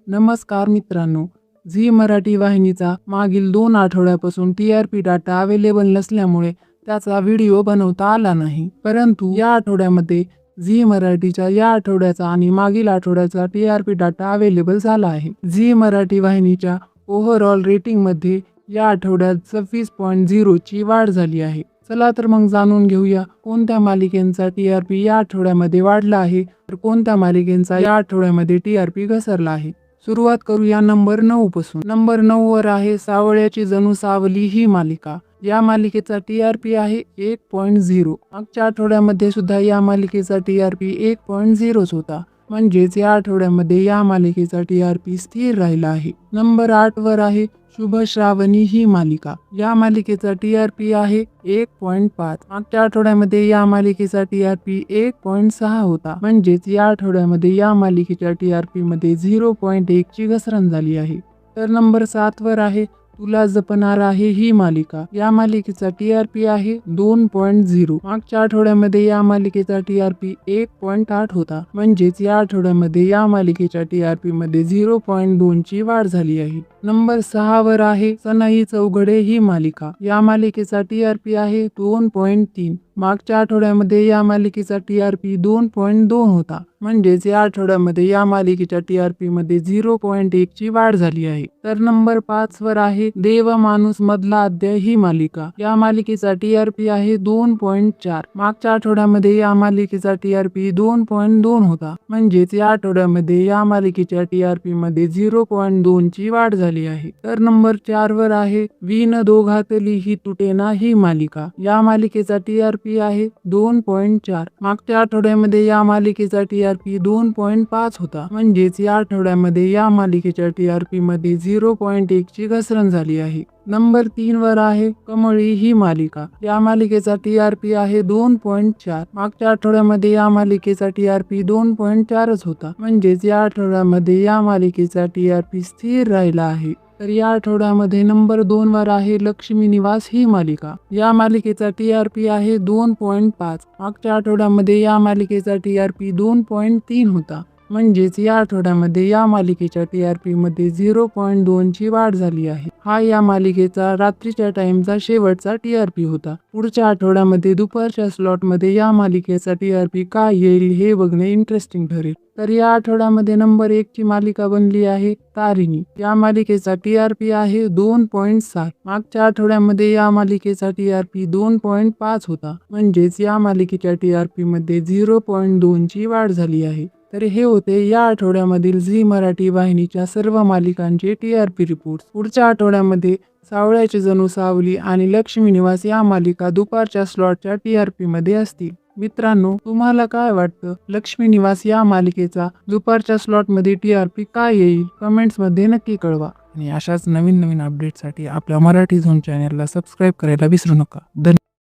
नमस्कार मित्रांनो, झी मराठी वाहिनीचा मागील 2 आठवड्यापासून TRP डाटा अवेलेबल नसल्यामुळे त्याचा व्हिडिओ बनवता आला नाही. परंतु या आठवड्यामध्ये झी मराठीच्या या आठवड्याचा आणि मागील आठवड्याचा TRP डाटा अवेलेबल झाला आहे. झी मराठी वाहिनीच्या ओव्हरऑल रेटिंगमध्ये या आठवड्यात 26.0 ची वाढ झाली आहे. चला तर मग जाणून घेऊया कोणत्या मालिकेचा TRP या आठवड्यामध्ये वाढला आहे तर कोणत्या मालिकेचा या आठवड्यामध्ये TRP घसरला आहे. सुरुवात करूया नंबर 9 पासून. नंबर 9 वर आहे सावळ्याची जणू सावली ही मालिका. या मालिकेचा TRP आहे 1.0. मागच्या आठवड्यामध्ये सुद्धा या मालिकेचा TRP 1.0 होता. म्हणजेच या आठवड्यामध्ये या मालिकेचा TRP स्थिर राहिला आहे. नंबर 8 वर आहे शुभ श्रावणी ही मालिका. या मालिकेचा TRP आहे 1.5. मागच्या आठवड्यामध्ये या मालिकेचा TRP 1.6 होता. म्हणजेच या आठवड्यामध्ये या मालिकेच्या TRP मध्ये 0.1 ची घसरण झाली आहे. तर नंबर 7 वर आहे तुला जपणार आहे ही मालिका. या मालिकेचा TRP आहे 2.0. मागच्या आठवड्यामध्ये या मालिकेचा TRP 1.8 होता. म्हणजेच या आठवड्यामध्ये या मालिकेच्या TRP मध्ये 0.2 ची वाढ झाली आहे. नंबर 6 वर आहे सनई चौघडे ही मालिका. या मालिकेचा TRP आहे 2.3. मागच्या आठवड्यामध्ये या मालिकेचा TRP 2.2 होता. म्हणजेच या आठवड्यामध्ये या मालिकेच्या TRP मध्ये 0.1 ची वाढ झाली आहे. तर नंबर 5 वर आहे देव माणूस मधला अध्याय ही मालिका. या मालिकेचा TRP आहे 2.4. मागच्या आठवड्यामध्ये या मालिकेचा TRP 2.2 होता. म्हणजेच या आठवड्यामध्ये या मालिकेच्या TRP मध्ये 0.2 ची वाढ झाली आहे. तर नंबर 4 वर आहे विण दोघातली ही तुटेना ही मालिका. या मालिकेचा TRP आहे 2.4. मागच्या आठवड्यामध्ये या मालिकेचा TRP 2.5 होता. म्हणजेच या आठवड्यामध्ये या मालिकेच्या TRP मध्ये 0.1 ची घसरण झाली आहे. नंबर 3 वर आहे कमळी ही मालिका. या मालिकेचा TRP आहे 2.4. मागच्या आठवड्यामध्ये या मालिकेचा TRP 2.4च होता. म्हणजेच या आठवड्यामध्ये या मालिकेचा TRP स्थिर राहिला आहे. तर या आठवड्यामध्ये नंबर 2 वर आहे लक्ष्मी निवास ही मालिका. या मालिकेचा TRP आहे 2.5. मागच्या आठवड्यामध्ये या मालिकेचा TRP 2.3 होता. म्हणजेच या आठवड्यामध्ये या मालिकेच्या TRP मध्ये 0.2 ची वाढ झाली आहे. हा या मालिकेचा रात्रीच्या टाइमचा शेवटचा TRP होता. पुढच्या आठवड्यामध्ये दुपारच्या स्लॉटमध्ये या मालिकेचा TRP काय येईल हे बघणे इंटरेस्टिंग ठरेल. तर या आठवड्यामध्ये नंबर 1 ची मालिका बनली आहे तारिणी. या मालिकेचा TRP आहे 2.7. मागच्या आठवड्यामध्ये या मालिकेचा TRP 2.5 होता. म्हणजेच या मालिकेच्या TRP मध्ये 0.2 ची वाढ झाली आहे. तर हे होते या आठवड्यामधील झी मराठी वाहिनीच्या सर्व मालिकांचे TRP रिपोर्ट्स. पुढच्या आठवड्यामध्ये सावळ्याची जणू सावली आणि लक्ष्मी निवास या मालिका दुपारच्या स्लॉटच्या TRP मध्ये असतील. मित्रांनो, तुम्हाला काय वाटतं? लक्ष्मी निवास या मालिकेचा दुपारच्या स्लॉटमध्ये TRP काय येईल? कमेंट्समध्ये नक्की कळवा. आणि अशाच नवीन अपडेटसाठी आपल्या मराठी झोन चॅनलला सबस्क्राईब करायला विसरू नका. धन्यवाद.